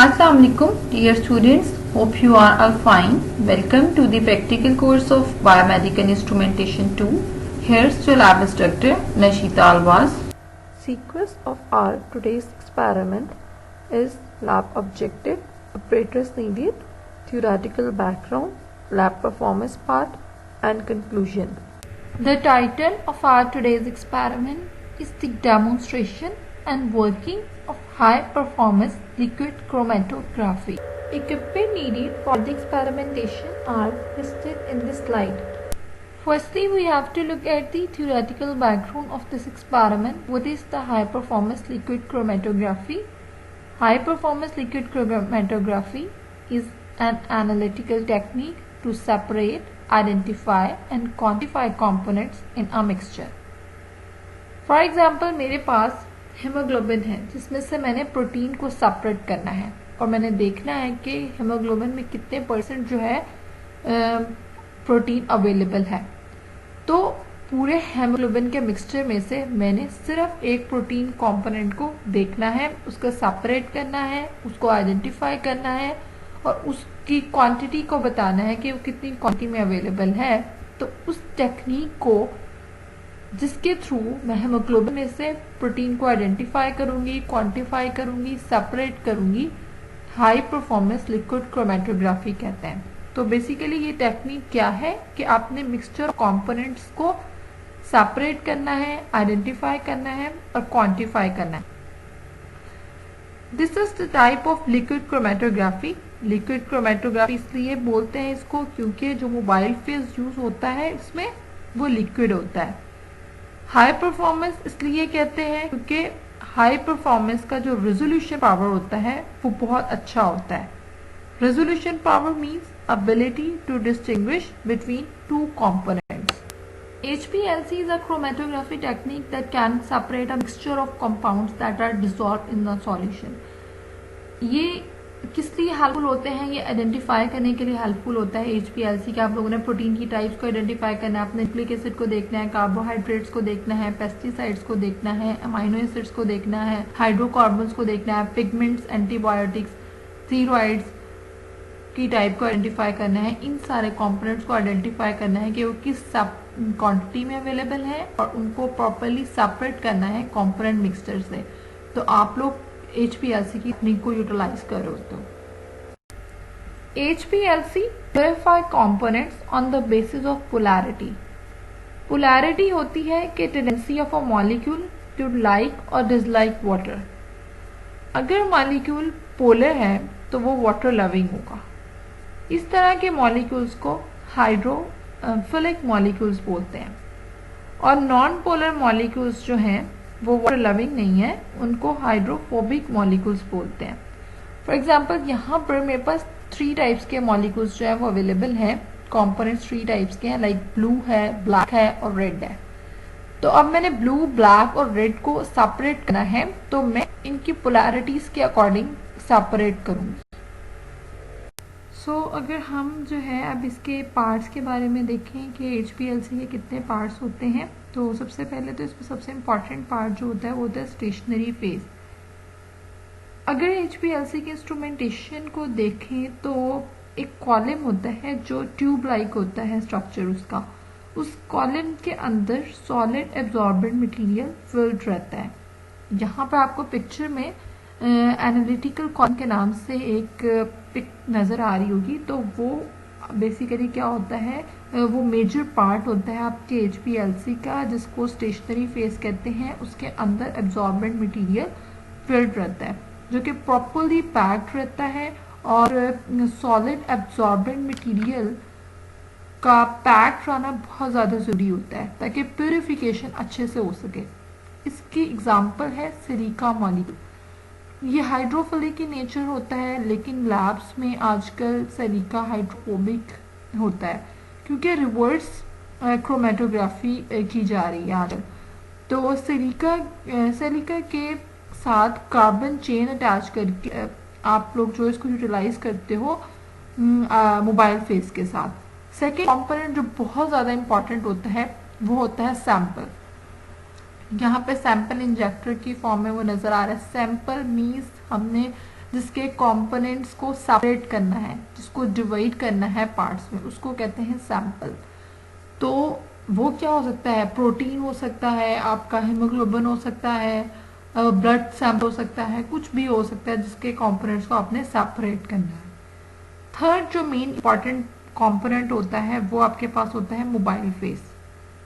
Assalamu alaikum dear students, hope you are all fine. Welcome to the practical course of Biomedical Instrumentation 2. Here's your lab instructor Nashita Alwaz. Sequence of our today's experiment is lab objective, apparatus needed, theoretical background, lab performance part and conclusion. The title of our today's experiment is the demonstration and working of high performance liquid chromatography. Equipment needed for the experimentation are listed in this slide. Firstly, we have to look at the theoretical background of this experiment. What is the high performance liquid chromatography? High performance liquid chromatography is an analytical technique to separate, identify and quantify components in a mixture. For example, मेरे पास haemoglobin है जिसमें से मैंने protein को separate करना है और मैंने देखना है कि हीमोग्लोबिन में कितने परसेंट जो है प्रोटीन अवेलेबल है। तो पूरे हीमोग्लोबिन के मिक्सचर में से मैंने सिर्फ एक प्रोटीन कंपोनेंट को देखना है, उसको सेपरेट करना है, उसको आइडेंटिफाई करना है और उसकी क्वांटिटी को बताना है कि वो कितनी क्वांटिटी में अवेलेबल है। तो उस टेक्निक को जिसके थ्रू मैं हीमोग्लोबिन में से प्रोटीन को आइडेंटिफाई करूंगी, क्वांटिफाई करूंगी, सेपरेट करूंगी, हाई परफॉर्मेंस लिक्विड क्रोमेटोग्राफी कहते हैं। तो बेसिकली ये टेक्निक क्या है कि आपने मिक्सचर कंपोनेंट्स को सेपरेट करना है, आइडेंटिफाई करना है और क्वांटिफाई करना है। This is the type of liquid chromatography. Liquid chromatography इसलिए बोलते हैं इसको क्योंकि जो मोबाइल फेज यूज होता है इसमें वो लिक्विड होता है। हाई परफॉर्मेंस इसलिए कहते हैं क्योंकि हाई परफॉर्मेंस का जो रेजोल्यूशन पावर होता है वो बहुत अच्छा होता है। Resolution power means ability to distinguish between two components. HPLC is a chromatography technique that can separate a mixture of compounds that are dissolved in the solution. ये किस लिए हेल्पफुल होते हैं? ये आइडेंटिफाई करने के लिए हेल्पफुल होता है HPLC के। आप लोगों ने प्रोटीन की टाइप्स को आइडेंटिफाई करना है, आपने न्यूक्लिक एसिड को देखना है, कार्बोहाइड्रेट्स को देखना है, पेस्टिसाइड्स को देखना है, अमाइनो एसिड्स को देखना है, हाइड्रोकार्बन्स को देखना है, पिगमेंट्स, एंटीबायोटिक्स, स्टीरॉइड्स की टाइप को आइडेंटिफाई करना है। इन सारे कंपोनेंट्स को आइडेंटिफाई करना है कि वो किस क्वांटिटी में अवेलेबल है और उनको प्रॉपरली सेपरेट करना है कंपोनेंट मिक्सचर से। तो आप लोग HPLC की टेक्निक को यूटिलाइज करो। तो HPLC verify components on the basis of polarity. Polarity होती है कि tendency of a molecule to like और डिसलाइक वाटर। अगर मॉलिक्यूल पोलर है तो वो वाटर लविंग होगा। इस तरह के मॉलिक्यूल्स को हाइड्रोफिलिक मॉलिक्यूल्स बोलते हैं और नॉन पोलर मॉलिक्यूल्स जो हैं वो वाटर लविंग नहीं है, उनको हाइड्रोफोबिक मॉलिक्यूल्स बोलते हैं। फॉर एग्जांपल यहाँ पर मेरे पास 3 टाइप्स के मॉलिक्यूल्स जो है वो अवेलेबल हैं। कंपोनेंट्स 3 टाइप्स के हैं, लाइक ब्लू है, ब्लैक है और रेड है। तो अब मैंने ब्लू, ब्लैक और रेड को सेपरेट करना है तो मैं इनकी पोलैरिटीज के अकॉर्डिंग सेपरेट करूंगी। अगर हम जो है अब इसके पार्ट्स के बारे में देखें कि HPLC के कितने पार्ट्स होते हैं, तो सबसे पहले तो इसमें सबसे इम्पॉर्टेंट पार्ट जो होता है वो होता है स्टेशनरी फेज। अगर HPLC के इंस्ट्रूमेंटेशन को देखें तो एक कॉलम होता है जो ट्यूब लाइक होता है स्ट्रक्चर उसका। उस कॉलम के अंदर सॉलिड एब्जॉर्बेंट मटेरियल फिल्ड रहता है। यहाँ पर आपको पिक्चर में एनालिटिकल कॉलम के नाम से एक पिक नजर आ रही होगी। तो वो बेसिकली क्या होता है, वो मेजर पार्ट होता है आपके HPLC का जिसको स्टेशनरी फेज कहते हैं। उसके अंदर एब्जॉर्बेंट मटेरियल फिल्ड रहता है जो कि प्रॉपरली पैक्ड रहता है और सॉलिड एब्जॉर्बेंट मटेरियल का पैक रहना बहुत ज़्यादा ज़रूरी होता है ताकि प्यूरिफिकेशन अच्छे से हो सके। इसकी एग्जांपल है सिलिका मॉलिक्यूल। ये हाइड्रोफिलिक की नेचर होता है लेकिन लैब्स में आजकल सिलिका हाइड्रोफोबिक होता है क्योंकि रिवर्स क्रोमेटोग्राफी की जा रही है आजकल। तो सिलिका के साथ कार्बन चेन अटैच करके आप लोग जो इसको यूटिलाइज करते हो मोबाइल फेस के साथ। सेकेंड कंपोनेंट जो बहुत ज़्यादा इंपॉर्टेंट होता है वो होता है सैंपल। यहाँ पे सैंपल इंजेक्टर की फॉर्म में वो नजर आ रहा है। सैंपल मीन्स हमने जिसके कंपोनेंट्स को सेपरेट करना है, जिसको डिवाइड करना है पार्ट्स में, उसको कहते हैं सैंपल। तो वो क्या हो सकता है, प्रोटीन हो सकता है, आपका हीमोग्लोबिन हो सकता है, ब्लड सैंपल हो सकता है, कुछ भी हो सकता है जिसके कंपोनेंट्स को आपने सेपरेट करना है। थर्ड जो मेन इंपॉर्टेंट कंपोनेंट होता है वो आपके पास होता है मोबाइल फेज।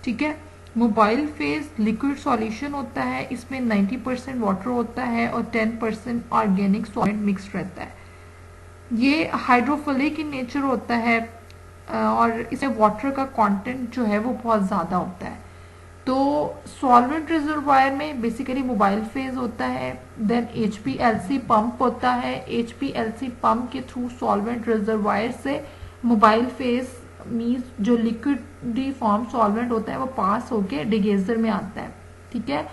ठीक है, मोबाइल फेज लिक्विड सॉल्यूशन होता है, इसमें 90% वाटर होता है और 10% ऑर्गेनिक सॉलिड मिक्स रहता है। ये हाइड्रोफिलिक इन नेचर होता है और इसमें वाटर का कंटेंट जो है वो बहुत ज्यादा होता है। तो सॉल्वेंट रिजर्वायर में बेसिकली मोबाइल फेज होता है, देन HPLC पंप होता है, HPLC पंप के थ्रू सॉल्वेंट रिजर्वायर से मोबाइल फेज मींस जो लिक्विड फॉर्म सॉल्वेंट होता है वो पास होके डिगेजर में आता है। ठीक है,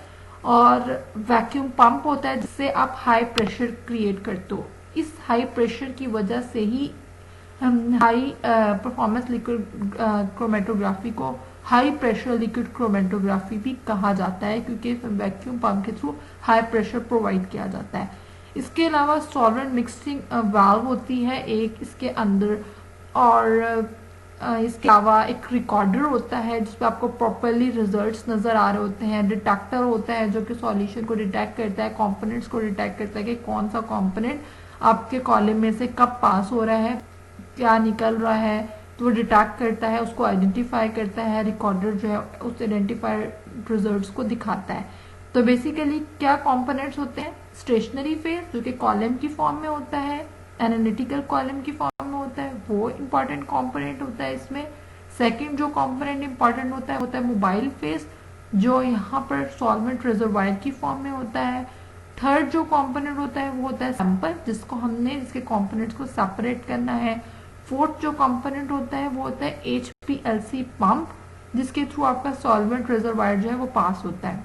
और वैक्यूम पंप होता है जिससे आप हाई प्रेशर क्रिएट करते हो। इस हाई प्रेशर की वजह से ही हम हाई परफॉर्मेंस लिक्विड क्रोमेटोग्राफी को हाई प्रेशर लिक्विड क्रोमेटोग्राफी भी कहा जाता है, क्योंकि वैक्यूम पंप के थ्रू हाई प्रेशर प्रोवाइड किया जाता है। इसके अलावा सॉल्वेंट मिक्सिंग वाल्व होती है एक इसके अंदर, और इसके अलावा एक रिकॉर्डर होता है जिसपे आपको प्रॉपरली रिजल्ट्स नजर आ रहे होते हैं। डिटेक्टर होता है जो कि सॉल्यूशन को डिटेक्ट करता है, कंपोनेंट्स को डिटेक्ट करता है कि कौन सा कंपोनेंट आपके कॉलम में से कब पास हो रहा है, क्या निकल रहा है, तो वो डिटेक्ट करता है, उसको आइडेंटिफाई करता है। रिकॉर्डर जो है उस आइडेंटिफाइड रिजल्ट्स को दिखाता है। तो बेसिकली क्या कंपोनेंट्स होते हैं, स्टेशनरी फेज जो कि कॉलम की फॉर्म में होता है, एनालिटिकल कॉलम की फॉर्म में होता है, वो इंपॉर्टेंट कंपोनेंट होता है इसमें। सेकंड जो कंपोनेंट इंपॉर्टेंट होता है मोबाइल फेज, जो यहाँ पर सॉल्वेंट रिजर्वायर की फॉर्म में होता है। थर्ड जो कंपोनेंट होता है वो होता है सैंपल, जिसके कंपोनेंट्स को सेपरेट करना है। फोर्थ जो कंपोनेंट होता है वो होता है HPLC पंप, जिसके थ्रू आपका सॉल्वेंट रिजर्वायर जो है वो पास होता है।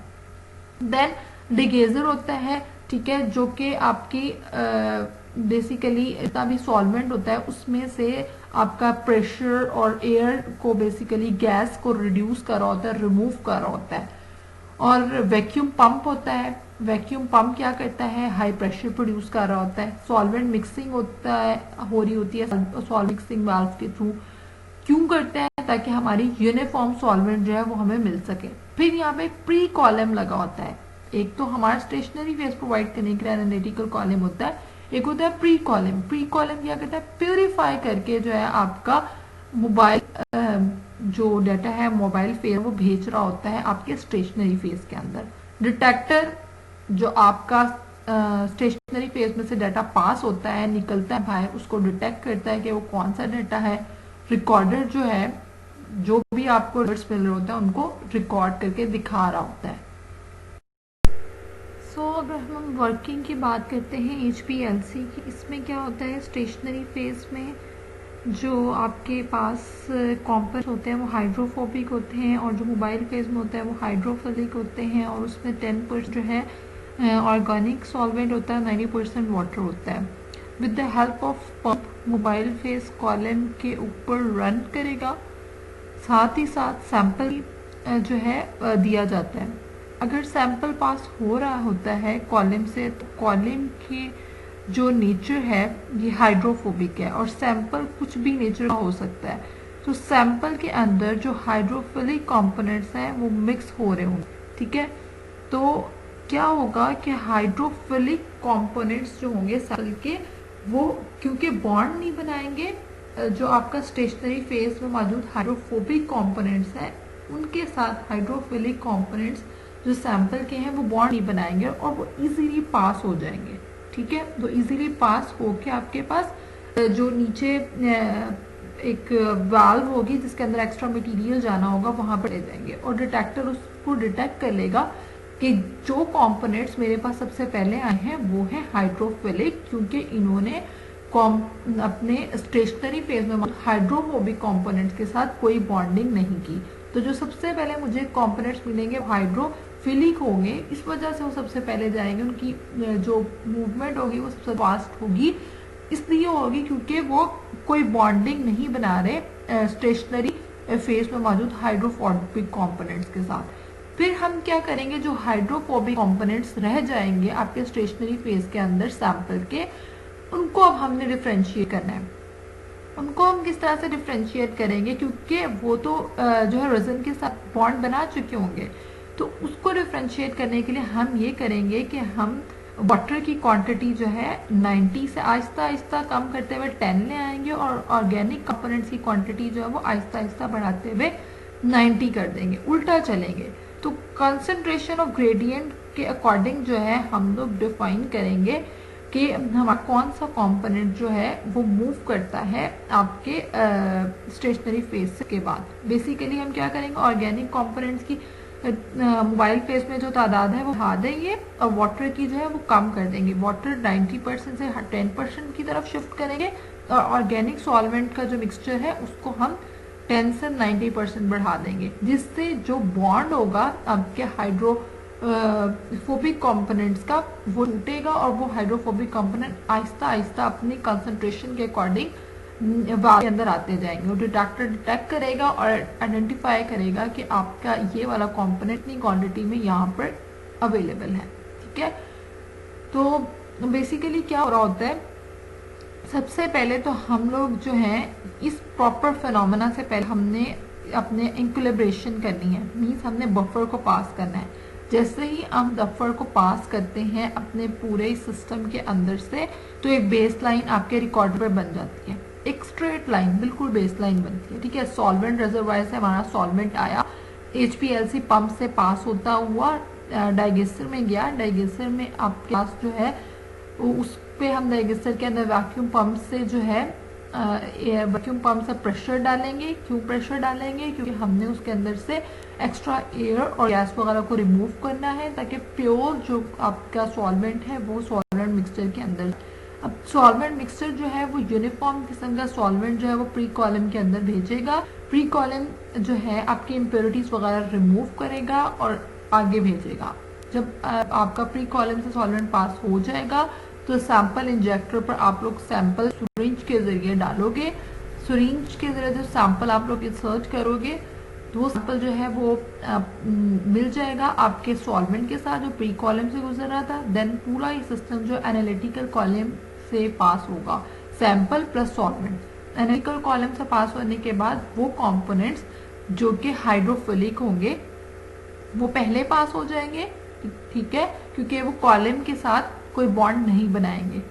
देन डिगेजर होता है, ठीक है, जो कि आपकी बेसिकली इतना भी सॉल्वेंट होता है उसमें से आपका प्रेशर और एयर को बेसिकली गैस को रिड्यूस कर रहा होता है, रिमूव कर रहा होता है। और वैक्यूम पंप होता है, वैक्यूम पंप क्या करता है, हाई प्रेशर प्रोड्यूस कर रहा होता है। सॉल्वेंट मिक्सिंग हो रही होती है सॉल्वेंट मिक्सिंग वाल्व के थ्रू। क्यों करते हैं, ताकि हमारी यूनिफॉर्म सॉल्वेंट जो है वो हमें मिल सके। फिर यहाँ पे प्री कॉलम लगा होता है, एक तो हमारा स्टेशनरी फेज प्रोवाइड करने के लिए एनालिटिकल कॉलम होता है, एक होता है प्री कॉलम। प्री कॉलम क्या करता है, प्यूरिफाई करके जो है आपका मोबाइल जो डाटा है मोबाइल फेज वो भेज रहा होता है आपके स्टेशनरी फेज के अंदर। डिटेक्टर जो आपका स्टेशनरी फेज में से डाटा पास होता है, निकलता है बाहर, उसको डिटेक्ट करता है कि वो कौन सा डाटा है। रिकॉर्डर जो है जो भी आपको रिजल्ट्स मिल रहे होते हैं उनको रिकॉर्ड करके दिखा रहा होता है। सो अगर हम वर्किंग की बात करते हैं HPLC की, इसमें क्या होता है, स्टेशनरी फेज में जो आपके पास कॉम्पोनेंट्स होते हैं वो हाइड्रोफोबिक होते हैं, और जो मोबाइल फेज में होता है वो हाइड्रोफिलिक होते हैं, और उसमें 10% जो है ऑर्गेनिक सॉल्वेंट होता है, 90% वाटर होता है। With the help of pump mobile phase column के ऊपर रन करेगा, साथ ही साथ सैंपल जो है दिया जाता है। अगर सैंपल पास हो रहा होता है कॉलम से, तो कॉलम की जो नेचर है ये हाइड्रोफोबिक है, और सैंपल कुछ भी नेचर का हो सकता है। तो सैंपल के अंदर जो हाइड्रोफिलिक कंपोनेंट्स हैं वो मिक्स हो रहे होंगे। ठीक है, तो क्या होगा कि हाइड्रोफिलिक कंपोनेंट्स जो होंगे सैंपल के, वो क्योंकि बॉन्ड नहीं बनाएंगे, जो आपका स्टेशनरी फेज में मौजूद हाइड्रोफोबिक कंपोनेंट्स हैं उनके साथ हाइड्रोफिलिक कंपोनेंट्स जो सैंपल के हैं वो बॉन्ड नहीं बनाएंगे और वो इजीली पास हो जाएंगे। ठीक है, तो इजीली पास होके आपके पास जो नीचे एक वाल्व होगी जिसके अंदर एक्स्ट्रा मटेरियल जाना होगा वहां पर ले जाएंगे, और डिटेक्टर उसको डिटेक्ट कर लेगा कि जो कंपोनेंट्स मेरे पास सबसे पहले आए हैं वो है हाइड्रोफिलिक, क्योंकि इन्होंने अपने स्टेशनरी फेज में हाइड्रोफोबिक कंपोनेंट्स के साथ कोई बॉन्डिंग नहीं की। तो जो सबसे पहले मुझे कंपोनेंट्स मिलेंगे हाइड्रोफिलिक होंगे, इस वजह से वो सबसे पहले जाएंगे, उनकी जो मूवमेंट होगी वो सबसे फास्ट होगी, इसलिए होगी क्योंकि वो कोई बॉन्डिंग नहीं बना रहे स्टेशनरी फेज में मौजूद हाइड्रोफोबिक कंपोनेंट्स के साथ। फिर हम क्या करेंगे, जो हाइड्रोफोबिक कंपोनेंट्स रह जाएंगे आपके स्टेशनरी फेज के अंदर सैंपल के, उनको अब हमने डिफ्रेंशिएट करना है। उनको हम किस तरह से डिफ्रेंशिएट करेंगे, क्योंकि वो तो जो है रेजिन के साथ बॉन्ड बना चुके होंगे। तो उसको डिफ्रेंशिएट करने के लिए हम ये करेंगे कि हम वाटर की क्वांटिटी जो है 90 से आहिस्ता आहिस्ता कम करते हुए 10 ले आएंगे, और ऑर्गेनिक कंपोनेंट्स की क्वांटिटी जो है वो आहिस्ता आहिस्ता बढ़ाते हुए 90 कर देंगे, उल्टा चलेंगे। तो कंसंट्रेशन ऑफ ग्रेडियंट के अकॉर्डिंग जो है हम लोग डिफाइन करेंगे कि हमारा कौन सा कंपोनेंट जो है वो मूव करता है आपके स्टेशनरी फेज के बाद। बेसिकली हम क्या करेंगे, ऑर्गेनिक कंपोनेंट्स की मोबाइल फेज में जो तादाद है वो बढ़ा देंगे, और वाटर की जो है वो कम कर देंगे। वाटर 90% से 10% की तरफ शिफ्ट करेंगे, और ऑर्गेनिक सॉल्वेंट का जो मिक्सचर है उसको हम 10 से 90% बढ़ा देंगे, जिससे जो बॉन्ड होगा आपके हाइड्रोफोबिक कंपोनेंट्स का वो टूटेगा, और वो हाइड्रोफोबिक कंपोनेंट आहिस्ता आहिस्ता अपनी कंसंट्रेशन के अकॉर्डिंग के अंदर आते जाएंगे। वो डिटेक्टर डिटेक्ट करेगा और आइडेंटिफाई करेगा कि आपका ये वाला कंपोनेंट इतनी क्वांटिटी में यहाँ पर अवेलेबल है। ठीक है, तो बेसिकली क्या हो रहा होता है, सबसे पहले तो हम लोग जो है इस प्रॉपर फिनोमेना से पहले हमने अपने इक्विलिब्रेशन करनी है, मीन्स हमने बफर को पास करना है। जैसे ही हम बफर को पास करते हैं अपने पूरे सिस्टम के अंदर से, तो एक बेस लाइन आपके रिकॉर्डर पर बन जाती है, एक स्ट्रेट लाइन बिल्कुल बेस लाइन बनती है। ठीक है, सॉल्वेंट रिजर्वायर से हमारा सॉल्वेंट आया, HPLC पंप से पास होता हुआ डाइजेस्टर में गया, डाइजेस्टर में आपके पास जो है उस पे हम डाइजेस्टर के अंदर वैक्यूम पंप से जो है वैक्यूम पंप से प्रेशर डालेंगे। क्यों प्रेशर डालेंगे, क्योंकि हमने उसके अंदर से एक्स्ट्रा एयर और गैस वगैरह को रिमूव करना है, ताकि प्योर जो आपका सॉल्वेंट है वो सॉल्वेंट मिक्सचर के अंदर। अब सॉल्वेंट मिक्सचर जो है वो यूनिफॉर्म किस्म का सॉल्वेंट जो है वो प्री कॉलम के अंदर भेजेगा। प्री कॉलम जो है आपकी इम्प्योरिटीज वगैरह रिमूव करेगा और आगे भेजेगा। जब आपका प्री कॉलम से सॉल्वेंट पास हो जाएगा तो सैंपल इंजेक्टर पर आप लोग सैंपल सुरिंज के जरिए डालोगे। सुरिंज के जरिए जो सैंपल आप लोग इंसर्ट करोगे तो वो सैंपल जो है वो मिल जाएगा आपके सॉल्वेंट के साथ जो प्री कॉलम से गुजर रहा था। देन पूरा ये सिस्टम जो एनालिटिकल कॉलम से पास होगा, sample plus solvent. Analytical column से पास होने के बाद वो कंपोनेंट्स जो कि हाइड्रोफिलिक होंगे वो पहले पास हो जाएंगे। ठीक है, क्योंकि वो कॉलम के साथ कोई बॉन्ड नहीं बनाएंगे।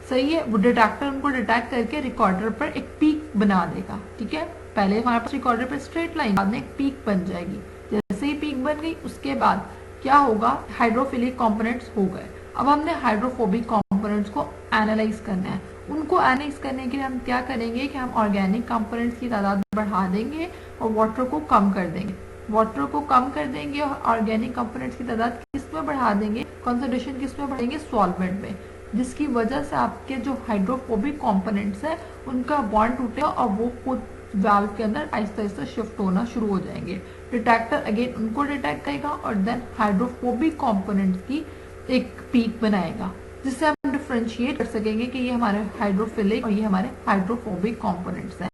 सही है, वो डिटेक्टर उनको डिटेक्ट करके रिकॉर्डर पर एक पीक बना देगा। ठीक है, पहले हमारे पास रिकॉर्डर पर स्ट्रेट लाइन, बाद में एक पीक बन जाएगी। जैसे ही पीक बन गई उसके बाद क्या होगा, हाइड्रोफिलिक कंपोनेंट्स हो गए। अब हमने हाइड्रोफोबिक कंपोनेंट्स को एनालाइज करना है। उनको एनालाइज करने के लिए हम क्या करेंगे कि हम ऑर्गेनिक कंपोनेंट्स की तादाद बढ़ा देंगे और वाटर को कम कर देंगे। वाटर को कम कर देंगे और ऑर्गेनिक कंपोनेंट्स की तादाद किस में बढ़ा देंगे, कंसंट्रेशन किस में बढ़ाएंगे, सॉल्वेंट में, जिसकी वजह से आपके जो हाइड्रोफोबिक कंपोनेंट्स है उनका बॉन्ड टूटेगा और वो खुद वाल्व के अंदर आहिस्ता आहिस्ता शिफ्ट होना शुरू हो जाएंगे। डिटेक्टर अगेन उनको डिटेक्ट करेगा और देन हाइड्रोफोबिक कंपोनेंट्स की एक पीक बनाएगा, जिससे हम डिफरेंशिएट कर सकेंगे कि ये हमारे हाइड्रोफिलिक और ये हमारे हाइड्रोफोबिक कंपोनेंट्स हैं।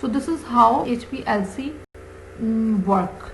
So this is how HPLC work.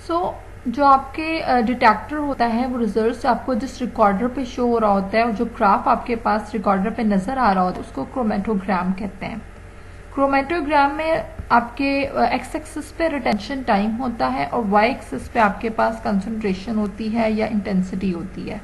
जो आपके डिटेक्टर होता है वो रिजल्ट्स आपको जिस रिकॉर्डर पे शो हो रहा होता है और जो ग्राफ आपके पास रिकॉर्डर पे नज़र आ रहा होता है उसको क्रोमेटोग्राम कहते हैं। क्रोमेटोग्राम में आपके एक्स एक्सिस पे रिटेंशन टाइम होता है और वाई एक्सिस पे आपके पास कंसंट्रेशन होती है या इंटेंसिटी होती है।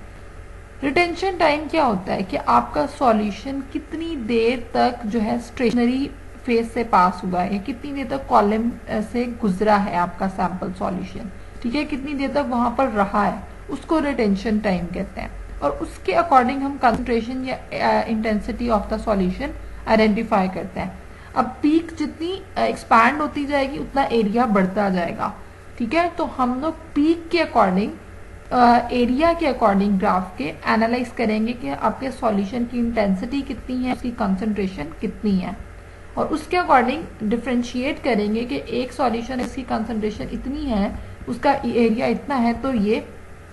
रिटेंशन टाइम क्या होता है कि आपका सॉल्यूशन कितनी देर तक जो है स्टेशनरी फेज से पास हुआ है, कितनी देर तक कॉलम से गुजरा है आपका सैंपल सॉल्यूशन, ठीक है, कितनी देर तक वहां पर रहा है, उसको रिटेंशन टाइम कहते हैं। और उसके अकॉर्डिंग हम कंसंट्रेशन या intensity of the solution identify करते हैं। अब पीक जितनी एक्सपैंड होती जाएगी उतना एरिया बढ़ता जाएगा, ठीक है। तो हम लोग पीक के अकॉर्डिंग एरिया के अकॉर्डिंग ग्राफ के एनालाइज करेंगे कि आपके सॉल्यूशन की इंटेंसिटी कितनी है, उसकी कंसंट्रेशन कितनी है, और उसके अकॉर्डिंग डिफ्रेंशिएट करेंगे कि एक सॉल्यूशन इसकी कंसंट्रेशन इतनी है, उसका एरिया इतना है, तो ये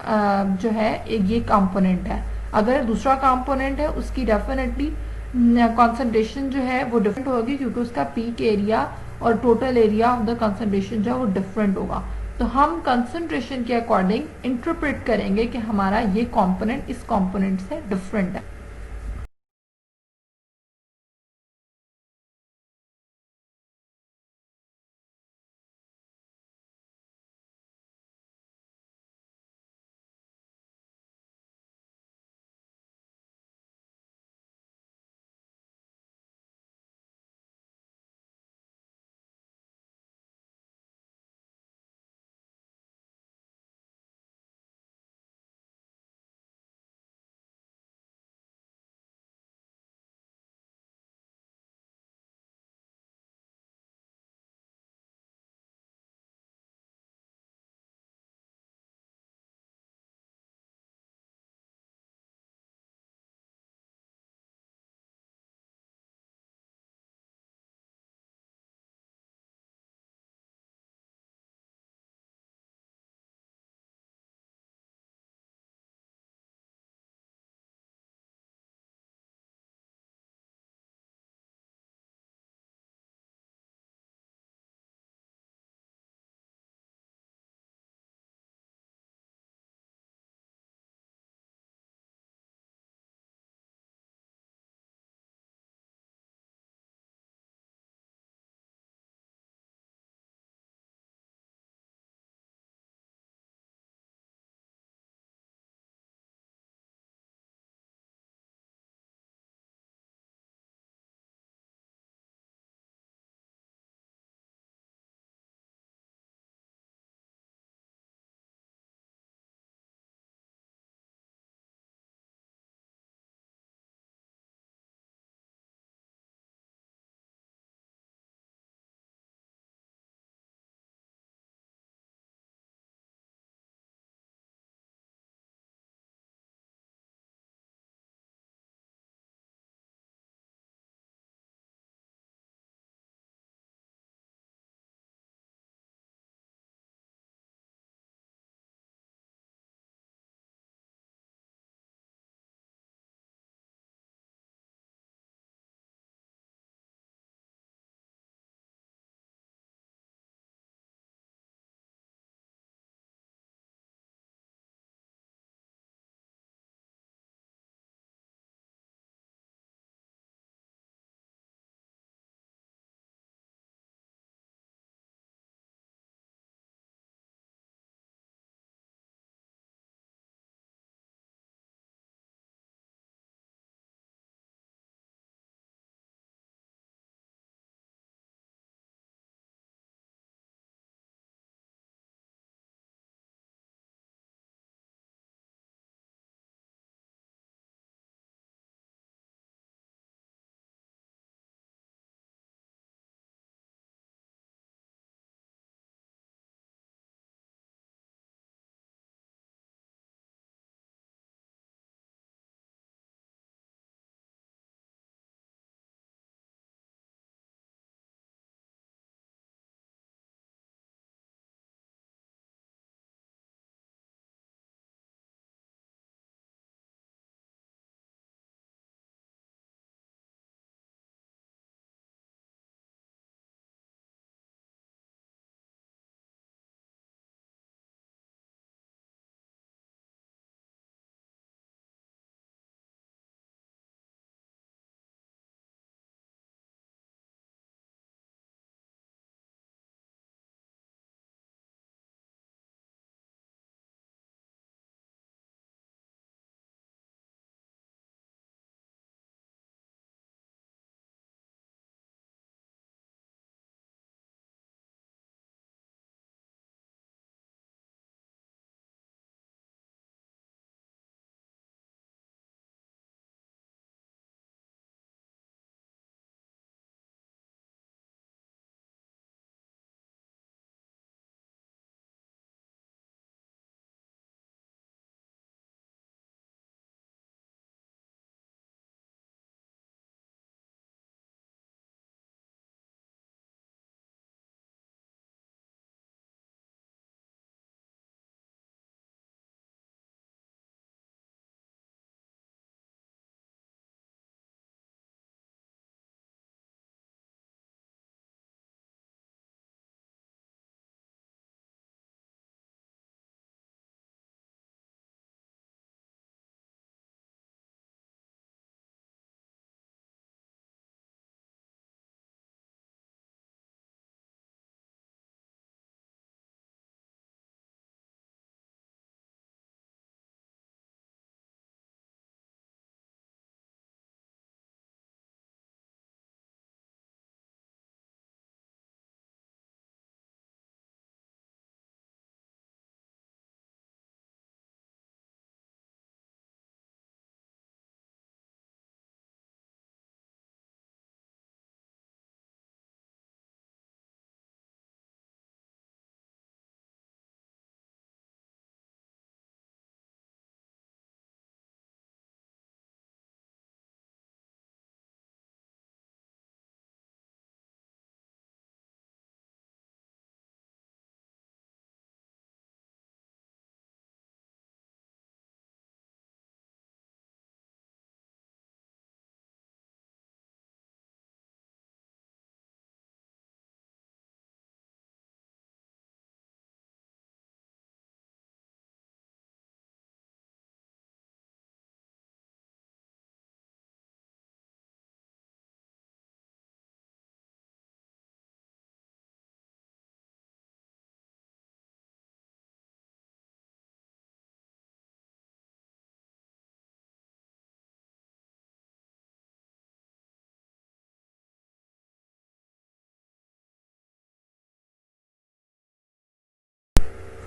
जो है ये कंपोनेंट है। अगर दूसरा कंपोनेंट है उसकी डेफिनेटली कंसंट्रेशन जो है वो डिफरेंट होगी क्योंकि उसका पीक एरिया और total area of the concentration जो है वो डिफरेंट होगा। तो हम कंसंट्रेशन के अकॉर्डिंग इंटरप्रेट करेंगे कि हमारा ये कंपोनेंट इस कंपोनेंट से डिफरेंट है।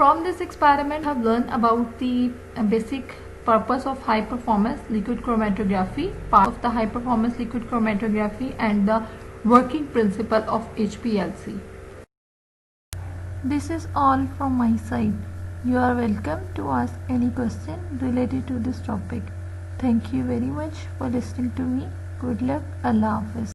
From this experiment, I have learned about the basic purpose of high performance liquid chromatography, part of the high performance liquid chromatography, and the working principle of HPLC. This is all from my side. You are welcome to ask any question related to this topic. Thank you very much for listening to me. Good luck. Allah Hafiz.